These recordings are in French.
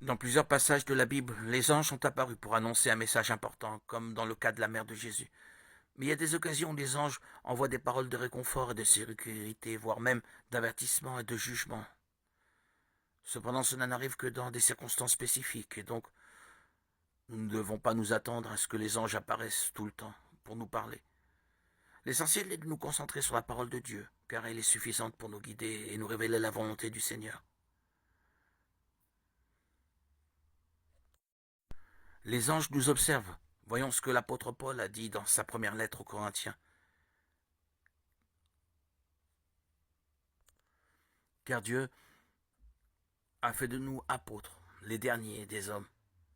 Dans plusieurs passages de la Bible, les anges sont apparus pour annoncer un message important, comme dans le cas de la mère de Jésus. Mais il y a des occasions où les anges envoient des paroles de réconfort et de sécurité, voire même d'avertissement et de jugement. Cependant, cela n'arrive que dans des circonstances spécifiques, et donc nous ne devons pas nous attendre à ce que les anges apparaissent tout le temps pour nous parler. L'essentiel est de nous concentrer sur la parole de Dieu, car elle est suffisante pour nous guider et nous révéler la volonté du Seigneur. Les anges nous observent. Voyons ce que l'apôtre Paul a dit dans sa première lettre aux Corinthiens. Car Dieu a fait de nous apôtres, les derniers des hommes,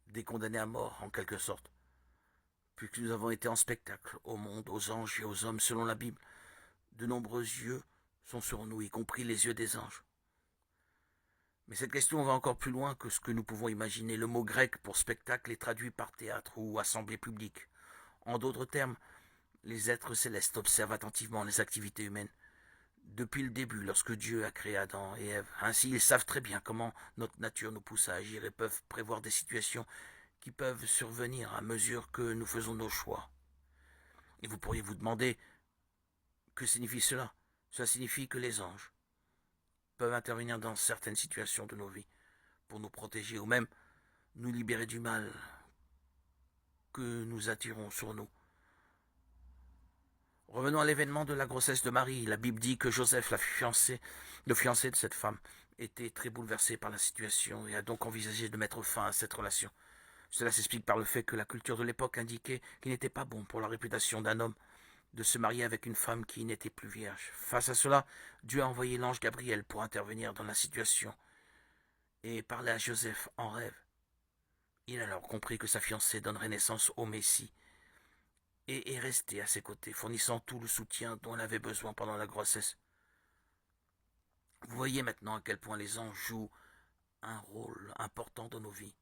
des condamnés à mort en quelque sorte, puisque nous avons été en spectacle au monde, aux anges et aux hommes selon la Bible. De nombreux yeux sont sur nous, y compris les yeux des anges. Mais cette question va encore plus loin que ce que nous pouvons imaginer. Le mot grec pour spectacle est traduit par théâtre ou assemblée publique. En d'autres termes, les êtres célestes observent attentivement les activités humaines. Depuis le début, lorsque Dieu a créé Adam et Ève. Ainsi, ils savent très bien comment notre nature nous pousse à agir et peuvent prévoir des situations qui peuvent survenir à mesure que nous faisons nos choix. Et vous pourriez vous demander, que signifie cela? Cela signifie que les anges peuvent intervenir dans certaines situations de nos vies pour nous protéger ou même nous libérer du mal que nous attirons sur nous. Revenons à l'événement de la grossesse de Marie. La Bible dit que Joseph, le fiancé de cette femme, était très bouleversé par la situation et a donc envisagé de mettre fin à cette relation. Cela s'explique par le fait que la culture de l'époque indiquait qu'il n'était pas bon pour la réputation d'un homme de se marier avec une femme qui n'était plus vierge. Face à cela, Dieu a envoyé l'ange Gabriel pour intervenir dans la situation et parler à Joseph en rêve. Il a alors compris que sa fiancée donnerait naissance au Messie et est resté à ses côtés, fournissant tout le soutien dont elle avait besoin pendant la grossesse. Vous voyez maintenant à quel point les anges jouent un rôle important dans nos vies.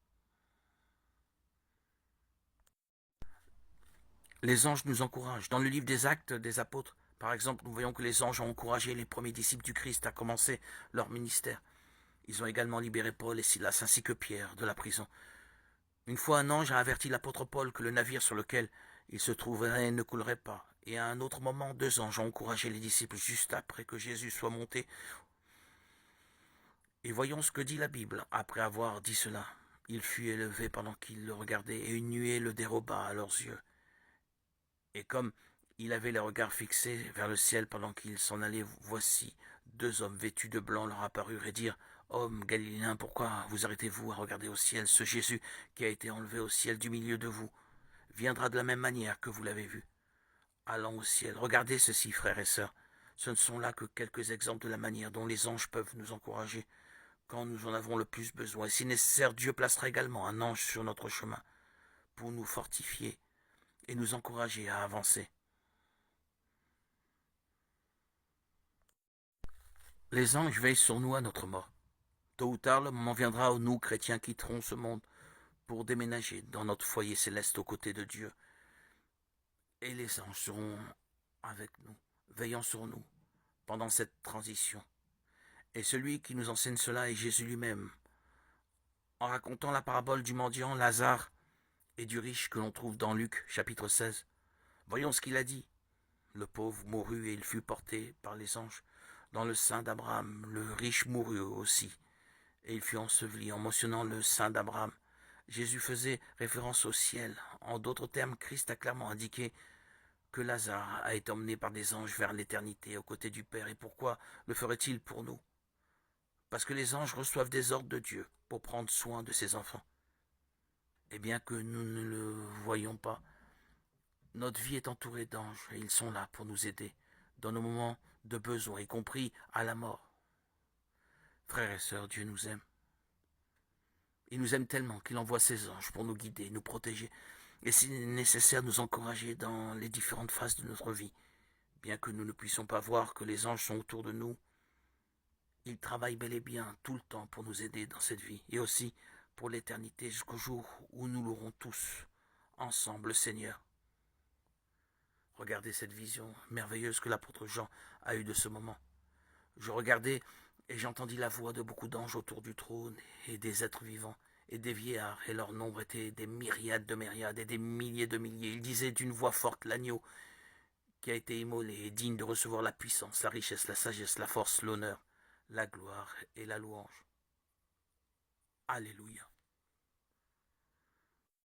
Les anges nous encouragent. Dans le livre des Actes des Apôtres, par exemple, nous voyons que les anges ont encouragé les premiers disciples du Christ à commencer leur ministère. Ils ont également libéré Paul et Silas ainsi que Pierre de la prison. Une fois, un ange a averti l'apôtre Paul que le navire sur lequel il se trouverait ne coulerait pas. Et à un autre moment, deux anges ont encouragé les disciples juste après que Jésus soit monté. Et voyons ce que dit la Bible. Après avoir dit cela, il fut élevé pendant qu'ils le regardaient, et une nuée le déroba à leurs yeux. Et comme il avait les regards fixés vers le ciel pendant qu'ils s'en allaient, voici, deux hommes vêtus de blanc leur apparurent et dirent, Hommes galiléens, pourquoi vous arrêtez-vous à regarder au ciel? Ce Jésus qui a été enlevé au ciel du milieu de vous viendra de la même manière que vous l'avez vu, allant au ciel. Regardez ceci, frères et sœurs. Ce ne sont là que quelques exemples de la manière dont les anges peuvent nous encourager quand nous en avons le plus besoin. Et si nécessaire, Dieu placera également un ange sur notre chemin pour nous fortifier et nous encourager à avancer. Les anges veillent sur nous à notre mort. Tôt ou tard, le moment viendra où nous, chrétiens, quitterons ce monde pour déménager dans notre foyer céleste aux côtés de Dieu. Et les anges seront avec nous, veillant sur nous pendant cette transition. Et celui qui nous enseigne cela est Jésus lui-même, en racontant la parabole du mendiant Lazare et du riche que l'on trouve dans Luc chapitre 16. Voyons ce qu'il a dit. Le pauvre mourut et il fut porté par les anges dans le sein d'Abraham. Le riche mourut aussi et il fut enseveli en mentionnant le sein d'Abraham. Jésus faisait référence au ciel. En d'autres termes, Christ a clairement indiqué que Lazare a été emmené par des anges vers l'éternité aux côtés du Père. Et pourquoi le ferait-il pour nous? Parce que les anges reçoivent des ordres de Dieu pour prendre soin de ses enfants. Et bien que nous ne le voyions pas, notre vie est entourée d'anges et ils sont là pour nous aider dans nos moments de besoin, y compris à la mort. Frères et sœurs, Dieu nous aime. Il nous aime tellement qu'il envoie ses anges pour nous guider, nous protéger, et si nécessaire nous encourager dans les différentes phases de notre vie. Bien que nous ne puissions pas voir que les anges sont autour de nous, ils travaillent bel et bien tout le temps pour nous aider dans cette vie, et aussi pour l'éternité jusqu'au jour où nous l'aurons tous, ensemble, le Seigneur. Regardez cette vision merveilleuse que l'apôtre Jean a eue de ce moment. Je regardais et j'entendis la voix de beaucoup d'anges autour du trône et des êtres vivants, et des vieillards, et leur nombre était des myriades de myriades et des milliers de milliers. Ils disaient d'une voix forte: l'agneau qui a été immolé est digne de recevoir la puissance, la richesse, la sagesse, la force, l'honneur, la gloire et la louange. Alléluia.